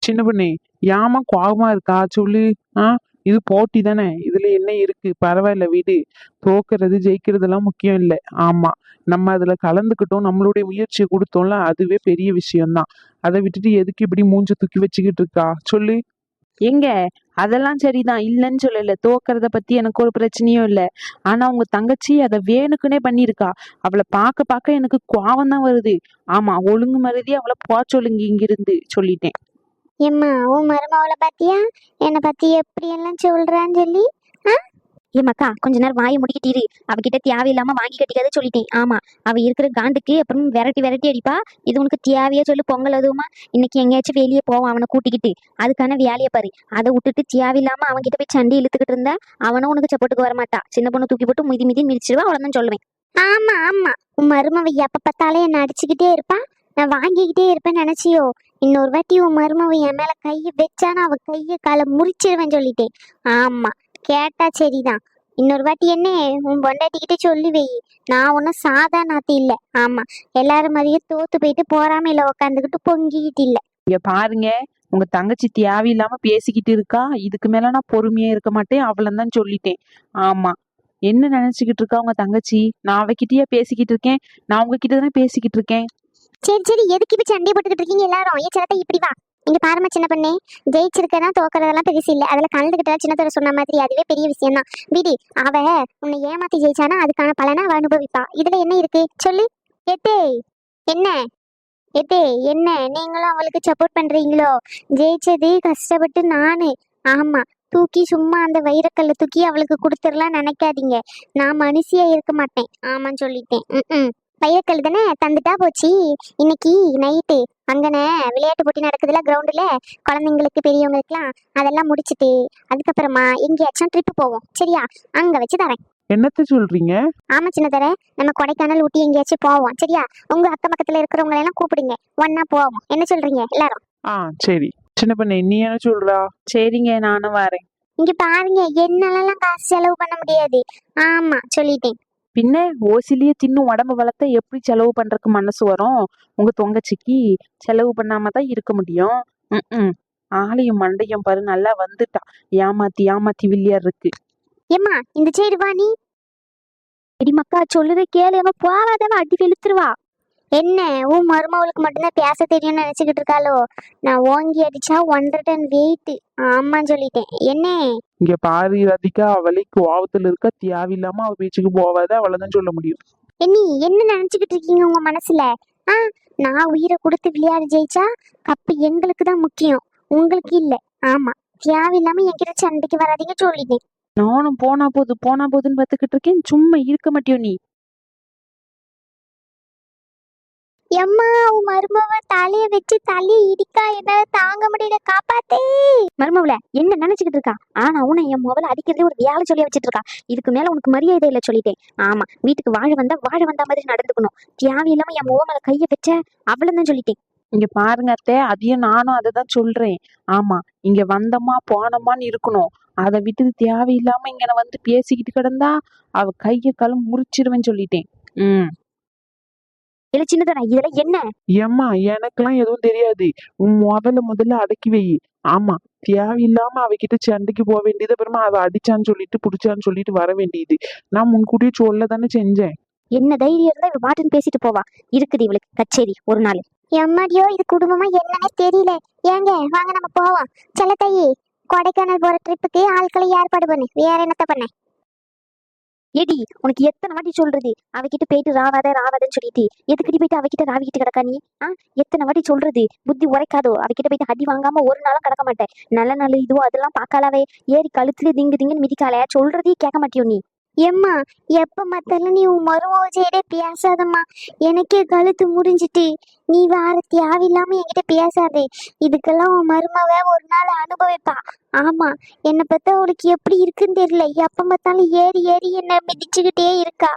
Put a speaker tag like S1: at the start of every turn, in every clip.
S1: சின்ன பொண்ணே, ஏம்மா கோவமா இருக்கா சொல்லு. ஆ இது போட்டி தானே, இதுல என்ன இருக்கு, பரவாயில்ல விடு. தோக்குறது ஜெயிக்கிறதெல்லாம் முக்கியம் இல்லை. ஆமா, நம்ம அதுல கலந்துக்கிட்டோம், நம்மளுடைய முயற்சியை கொடுத்தோம்ல, அதுவே பெரிய விஷயம்தான். அதை விட்டுட்டு எதுக்கு இப்படி மூஞ்ச தூக்கி வச்சுக்கிட்டு இருக்கா சொல்லு.
S2: எங்க அதெல்லாம் சரிதான், இல்லைன்னு சொல்லல. தோக்கறத பத்தி எனக்கு ஒரு பிரச்சனையும் இல்லை. ஆனா உங்க தங்கச்சி அதை வேணுக்குனே பண்ணியிருக்கா. அவளை பார்க்க பார்க்க எனக்கு கோவம் தான் வருது. ஆமா, ஒழுங்கு மருதி அவளை போ சொல்லுங்க இங்கிருந்து, சொல்லிட்டேன்.
S3: ஏம்மா உன் மருமவளை பாத்தியா, என்னை பத்தி எப்படி எல்லாம் சொல்றான்னு சொல்லி. ஆ
S4: ஏமாக்கா கொஞ்ச நேரம் வாயை முடிக்கிட்டீரு. அவகிட்ட தேவையில்லாம வாங்கி கட்டிக்காத சொல்லிட்டேன். ஆமா, அவ இருக்கிற காண்டுக்கு அப்புறம் விரட்டி விரட்டி அடிப்பா. இது உனக்கு தேவையா சொல்லு. பொங்கல் அதுவுமா இன்னைக்கு எங்கேயாச்சும் வெளியே போவான் அவனை கூட்டிக்கிட்டு. அதுக்கான வேலையை பாரு. அதை விட்டுட்டு தேவையில்லாம அவன்கிட்ட போய் சண்டை இழுத்துக்கிட்டு இருந்தா அவனும் உனக்கு சப்போர்ட்டுக்கு வரமாட்டா. சின்ன பொண்ணு தூக்கி போட்டு மிதி மிதி மிதிச்சிருவா. அவ்வளவுதான் சொல்லுவேன்.
S3: ஆமா ஆமா, உன் மருமவ எப்ப பார்த்தாலும் என்ன அடிச்சுக்கிட்டே இருப்பா, நான் வாங்கிக்கிட்டே இருப்பேன்னு நினைச்சியோ. இன்னொரு வாட்டி உன் மருமவ என் மேல கையை வச்சானா அவ கையை காலை முறிச்சிருவேன் சொல்லிட்டேன். ஆமா, கேட்டா சரிதான். இன்னொரு வாட்டி என்ன உன் பொண்டாட்டிக்கிட்டே சொல்லி வை, நான் ஒன்றும் சாதா நாத்தி இல்லை. ஆமா, எல்லாரும் மாதிரியே தோத்து போயிட்டு போறாமையில உக்காந்துக்கிட்டு பொங்கிக்கிட்டு இல்லை.
S2: இங்க பாருங்க, உங்க தங்கச்சி தேவையில்லாம பேசிக்கிட்டு இருக்கா. இதுக்கு மேல நான் பொறுமையா இருக்க மாட்டேன். அவ்வளவுதான் சொல்லிட்டேன். ஆமா, என்ன நினைச்சுக்கிட்டு இருக்கா உங்க தங்கச்சி? நான் அவகிட்டயே பேசிக்கிட்டு இருக்கேன். நான் உங்ககிட்ட தானே பேசிக்கிட்டு இருக்கேன்.
S3: சரி சரி, எதுக்கு இப்ப சண்டை போட்டுக்கிட்டு இருக்கீங்க எல்லாரும்? ஏன் சிலத்தை இப்படி வா. இங்க பாருமா சின்ன பண்ணே, ஜெயிச்சிருக்கனா தோக்கறதெல்லாம் பெருசு இல்லை. அதுல கலந்துகிட்டா சின்னத்தர சொன்ன மாதிரி அதுவே பெரிய விஷயம் தான். விடி, அவ உன்னை ஏமாத்தி ஜெயிச்சானா அதுக்கான பலனை அவ அனுபவிப்பா. இதுல என்ன இருக்கு சொல்லு. எத்தே என்ன, எத்தே என்ன, நீங்களும் அவளுக்கு சப்போர்ட் பண்றீங்களோ? ஜெயிச்சது கஷ்டப்பட்டு நானு. ஆமா, தூக்கி சும்மா அந்த வைரக்கல்ல தூக்கி அவளுக்கு கொடுத்துடலாம் நினைக்காதீங்க. நான் மனுஷியா இருக்க மாட்டேன். ஆமான்னு சொல்லிட்டேன். வைரக்கல் தானே தந்துட்டா போச்சு. இன்னைக்கு நைட்டு அங்கனே விளையாட்டு போட்டி நடக்குதுல கிரவுண்டுல, குழந்தைங்களுக்கு பெரியவங்களுக்குலாம் அதெல்லாம் முடிச்சுட்டு அதுக்கப்புறமா எங்கேயாச்சும் ட்ரிப் போவோம் சரியா? அங்க வச்சு தரேன்.
S1: என்னத்த சொல்றீங்க?
S3: ஆமா சின்ன தர, நம்ம கொடைக்கானல் ஊட்டி எங்கேயாச்சும் போவோம் சரியா? உங்க அக்கம் பக்கத்துல இருக்கிறவங்க எல்லாம் கூப்பிடுங்க, ஒன்னா போவோம். என்ன சொல்றீங்க எல்லாரும்?
S1: சரி. சின்ன பொண்ணே, நீ என்ன சொல்றா?
S2: சரிங்க, நானும் வரேன்.
S3: இங்க பாருங்க, என்னாலலாம் காசு செலவு பண்ண முடியாது. ஆமா சொல்லிட்டேன்.
S2: பின்ன ஓசிலியே தின்னு உடம்பு வளர்த்தா எப்படி செலவு பண்றதுக்கு மனசு வரும்? உங்க தொங்கச்சிக்கு செலவு பண்ணாம தான் இருக்க முடியும். ஆளையும் மண்டையும் பாரு, நல்லா வந்துட்டா. ஏமாத்தி ஏமாத்தி வில்லியார் இருக்கு.
S3: ஏம்மா இந்த சைடு வா நீ.
S4: இடிமக்கா சொல்லுற கேளு. அவன் போவாதவன் அடி வெளுத்துருவா.
S3: என்ன உன் மருமவளுக்கு மட்டும்தான் பேச தெரியும்னு நினைச்சுக்கிட்டு இருக்காளோ? நான் ஓங்கி அடிச்சா 1.5 டன் வெயிட். ஆமான்னு சொல்லிட்டேன். என்ன
S1: இங்க பாரு ராதிகா, அவளை கோவத்துல இருக்க, தேவையில்லாம அவ பேச்சுக்கு போவாத, அவளைதான் சொல்ல முடியும்.
S3: நீ என்ன நினைச்சுக்கிட்டு இருக்கீங்க உங்க மனசுல? நான் உயிரை கொடுத்து விளையாடி ஜெயிச்சா கப்பு எங்களுக்கு தான் முக்கியம், உங்களுக்கு இல்ல. ஆமா, தேவையில்லாம என்கிட்ட சண்டைக்கு வராதீங்க சொல்லிட்டேன்.
S2: நானும் போனா போதுன்னு பார்த்துக்கிட்டு இருக்கேன். சும்மா இருக்க மாட்டியோ நீ?
S3: எம்மா உன் மருமவ தலைய வச்சு தலைய இடிக்கா, என்னால தாங்க முடியல, காப்பாத்தே.
S4: மருமவள என்ன நினைச்சுக்கிட்டு இருக்கா? ஆனா உன்னை என் மொபைல் அடிக்கிறதே ஒரு வேலை சொல்லி வச்சுட்டு இருக்கா. இதுக்கு மேல உனக்கு மரியாதை இல்லை சொல்லிட்டேன். ஆமா, வீட்டுக்கு வாழ வந்தா மாதிரி நடந்துக்கணும். தேவையில்லாம என் மொபைல் மேல கைய வச்ச அவ்வளவுதான் சொல்லிட்டேன்.
S2: இங்க பாருங்க அத்தை, அதையும் நானும் அதை தான் சொல்றேன். ஆமா, இங்க வந்தோமா போனோமான்னு இருக்கணும். அதை விட்டு தேவையில்லாம இங்க வந்து பேசிக்கிட்டு கிடந்தா அவ கைய காலம் முறிச்சிருவேன்னு சொல்லிட்டேன்.
S4: இல்ல சின்னதானே, இதெல்லாம் என்ன?
S1: ஏம்மா, எனக்கெல்லாம் எதுவும் தெரியாது. உன் முதல்ல அடக்கி வை. ஆமா, தேவையில்லாம அவகிட்ட சண்டைக்கு போக வேண்டியது, அப்புறமா அவ அடிச்சான்னு சொல்லிட்டு புடிச்சான்னு சொல்லிட்டு வர வேண்டியது. நான் முன்கூட்டியே சொல்ல தானே செஞ்சேன்.
S4: என்ன தைரியம் இருந்தா இவ பாட்டுன்னு பேசிட்டு போவா. இருக்குது இவளுக்கு கச்சேரி ஒரு நாள்.
S3: எம்மாடியோ, இது குடும்பமா என்னன்னே தெரியல. ஏங்க வாங்க நம்ம போவோம். செல்ல தாயி, கொடைக்கானல் போற ட்ரிப்புக்கு ஆட்களை ஏற்பாடு பண்ணு. வேற என்னத்த பண்ண?
S4: ஏடி உனக்கு எத்தனை வாட்டி சொல்றது அவகிட்ட போயிட்டு ராவாதன்னு சொல்லிட்டு, எதுக்கிட்ட போயிட்டு அவகிட்ட ராவிக்கிட்டு கிடக்கா நீ? எத்தனை வாட்டி சொல்றது? புத்தி உரைக்காதோ? அவகிட்ட போயிட்டு அடி வாங்காம ஒரு நாளும் கிடக்க மாட்டேன். நல்ல இதுவோ அதெல்லாம் பார்க்கலாவே ஏறி கழுத்துல திங்குன்னு மிதிக்காலையா? சொல்றதே கேட்க மாட்டியோ நீ?
S3: எம்மா எப்ப மத்தாலும் நீ உன் மருமக சைடே பேசாதம்மா. எனக்கே கழுத்து முடிஞ்சிட்டு நீ வேற தேவையில்லாம என்கிட்ட பேசாதே. இதுக்கெல்லாம் உன் மருமக ஒரு நாள் அனுபவிப்பா. ஆமா, என்னை பார்த்தா அவளுக்கு எப்படி இருக்குன்னு தெரியல. எப்ப பார்த்தாலும் ஏறி ஏறி என்ன மிதிச்சுக்கிட்டே இருக்கா.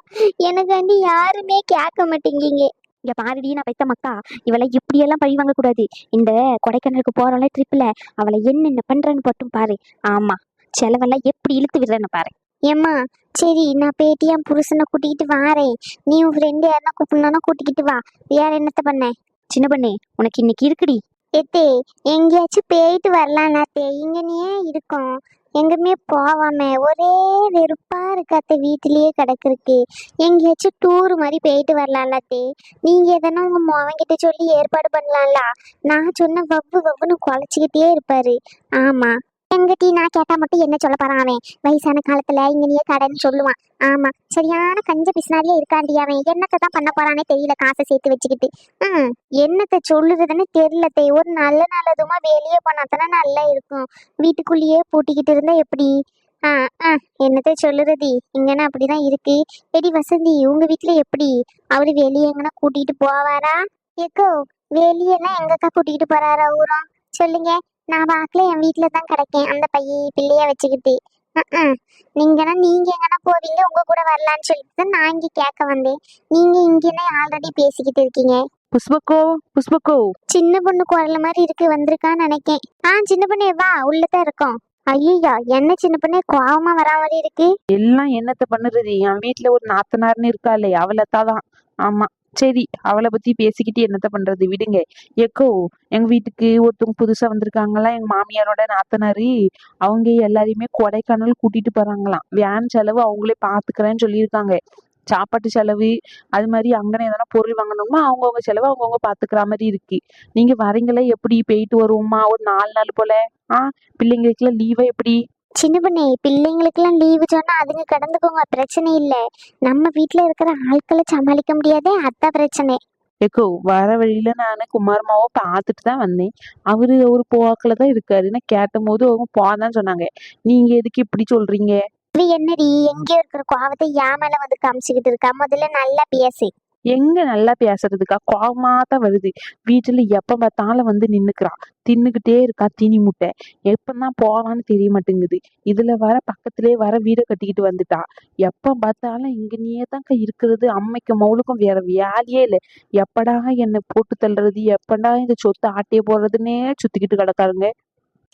S3: எனக்காண்டி யாருமே கேட்க மாட்டேங்கிங்க.
S4: இங்க பாருடி, நான் பெத்த மக்கா, இவளை இப்படியெல்லாம் பழி வாங்க கூடாது. இந்த கொடைக்கானலுக்கு போறோம்ல ட்ரிப்ல, அவளை என்னென்ன பண்றேன்னு மட்டும் பாரு. ஆமா, செலவெல்லாம் எப்படி இழுத்து விடுறேன்னு பாரு.
S3: ஏம்மா சரி, நான் பேட்டி என் புருஷனை கூட்டிக்கிட்டு வாரேன். நீ உன் ஃப்ரெண்டு யாருன்னா கூப்பிடணும்னா கூட்டிக்கிட்டு வா. வேற என்னத்த பண்ண?
S4: சின்ன பண்ணே, உனக்கு இன்னைக்கு இருக்குடி.
S3: எத்தே எங்கேயாச்சும் போயிட்டு வரலாம் அத்தே, இங்கனே இருக்கோம், எங்குமே போவாம ஒரே வெறுப்பா இருக்கு அத்தை, வீட்டிலேயே கிடக்குறக்கு. எங்கேயாச்சும் டூர் மாதிரி போயிட்டு வரலாம்ல அத்தே. நீங்க எதனா உங்க மோவன் கிட்ட சொல்லி ஏற்பாடு பண்ணலாம்ல. நான் சொன்ன வவ்வு வவ்வுன்னு குலைச்சிக்கிட்டே இருப்பாரு. ஆமா, எங்கிட்ட நான் கேட்டா மட்டும் என்ன சொல்ல போறான் அவன்? வயசான காலத்துல இங்கனையே கடைன்னு சொல்லுவான். ஆமா, சரியான கஞ்ச பிசினாரியா இருக்காண்டி அவன். என்னத்தை தான் பண்ண போறானே தெரியல, காசை சேர்த்து வச்சுக்கிட்டு. என்னத்தை சொல்லுறதுன்னு தெரியலத்தே. ஒரு நல்லதுமா வெளியே போனாத்தானே நல்லா இருக்கும். வீட்டுக்குள்ளேயே பூட்டிக்கிட்டு இருந்தா எப்படி? ஆ ஆ என்னத்த சொல்லுறது, இங்கன்னா அப்படிதான் இருக்கு. எடி வசந்தி, உங்க வீட்டுல எப்படி? அவரு வெளியே எங்கன்னா கூட்டிகிட்டு போவாரா? எக்கோ, வெளியெல்லாம் எங்கக்கா கூட்டிகிட்டு போறாரா ஊரம்? சொல்லுங்க. நான் வாக்குல என் வீட்டுல தான் கிடக்கேன் அந்த பிள்ளைய வச்சுக்கிட்டு. நீங்க எங்கன்னா போவீங்க, உங்க கூட வரலான்னு சொல்லிட்டு தான் நான் இங்க கேட்க வந்தேன். நீங்க இங்கன்னே ஆல்ரெடி பேசிக்கிட்டு இருக்கீங்க.
S2: புஷ்பக்கோ, புஷ்பக்கோ.
S3: சின்ன பொண்ணு குரல் மாதிரி இருக்கு, வந்திருக்கான்னு நினைக்கேன். சின்ன பொண்ணே வா, உள்ளதான் இருக்கோம். ஐயா, என்ன சின்ன பொண்ணே கோவமா வரா மாதிரி இருக்கு?
S2: எல்லாம் என்னத்த பண்ணுறது, என் வீட்டுல ஒரு நாத்தனார்னு இருக்காளே அவளைத்தான். ஆமா, சரி, அவளை பத்தி பேசிக்கிட்டு என்னத்த பண்றது, விடுங்க. எக்கோ, எங்க வீட்டுக்கு ஒருத்தவங்க புதுசா வந்திருக்காங்களா, எங்க மாமியாரோட நாத்தனாரு. அவங்க எல்லாரையுமே கொடைக்கானல் கூட்டிட்டு போறாங்களாம். வேன் செலவு அவங்களே பாத்துக்கிறேன்னு சொல்லியிருக்காங்க. சாப்பாட்டு செலவு, அது மாதிரி அங்கன எதனா பொருள் வாங்கணும்னா அவங்கவுங்க செலவு அவங்கவுங்க பாத்துக்கிற மாதிரி இருக்கு. நீங்க வரீங்களா? எப்படி போயிட்டு வருவோமா ஒரு 4 நாள் போல? பிள்ளைங்களுக்குலாம் லீவா எப்படி?
S3: சின்ன பொண்ணே, பிள்ளைங்களுக்கெல்லாம் லீவு சொன்னா அதுங்க கடந்துக்கோங்க, பிரச்சனை இல்லை. நம்ம வீட்டுல இருக்கிற ஆட்களை சமாளிக்க முடியாதே, அதான் பிரச்சனை.
S2: எக்கோ, வர வழியில நானு குமாரமாவை பார்த்துட்டு தான் வந்தேன். அவரு போவாக்குல தான் இருக்காரு. நான் கேட்ட போது அவங்க போதான் சொன்னாங்க. நீங்க எதுக்கு இப்படி சொல்றீங்க?
S3: இது என்னடி, எங்கேயோ இருக்கிற கோவத்தை என் மேல வந்து காமிச்சுக்கிட்டு இருக்கா? முதல்ல நல்லா பேசு.
S2: எங்க நல்லா பேசுறதுக்கா, கோவமா தான் வருது. வீட்டுல எப்ப பார்த்தாலும் வந்து நின்னுக்கிறா, தின்னுக்கிட்டே இருக்கா தீனி முட்டை. எப்பதான் போவான்னு தெரிய மாட்டேங்குது. இதுல வர பக்கத்திலே வர வீடை கட்டிக்கிட்டு வந்துட்டா. எப்ப பார்த்தாலும் இங்கனையே தான் இருக்கிறது. அம்மைக்கும் மவுளுக்கும் வேற வேலையே இல்லை. எப்படா என்னை போட்டு தள்ளுறது, எப்படா இந்த சொத்தை ஆட்டைய போடுறதுன்னே சுத்திக்கிட்டு கிடக்காருங்க.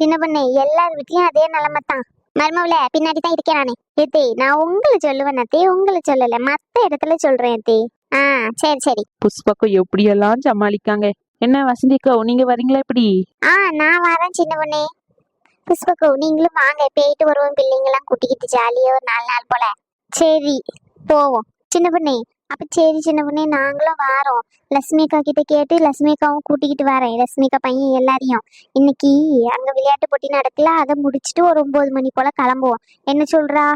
S3: சின்ன பொண்ணே, எல்லார் வீட்லயும் அதே நிலைமை தான். மருமவுல பின்னாடி தான் இருக்கேன் நானு. ஏத்தே, நான் உங்களை சொல்லுவேன் அத்தே, உங்களை சொல்லல, மத்த இடத்துல சொல்றேன் அத்தே. சரி சரி.
S2: புஷ்பக்கம் எப்படியெல்லாம் சமாளிக்காங்க. என்ன வசந்திக்கோ, நீங்க வரீங்களா இப்படி?
S3: நான் வரேன் சின்ன பொண்ணே. புஷ்பக்கோ, நீங்களும் வாங்க, போயிட்டு வருவோம். பிள்ளைங்கெல்லாம் கூட்டிக்கிட்டு ஜாலியா ஒரு 4 நாள் போல. சரி, போவோம் சின்ன பொண்ணே. அப்ப சரி சின்ன பொண்ணே, நாங்களும் வாரோம். லட்சுமி அக்கா கிட்ட கேட்டு லட்சுமி அக்காவும் கூட்டிக்கிட்டு வரேன். லட்சுமி அக்கா பையன் எல்லாரையும். இன்னைக்கு அங்க விளையாட்டு போட்டி நடக்கல, அதை முடிச்சுட்டு ஒரு 9 மணி போல கிளம்புவோம். என்ன சொல்றா?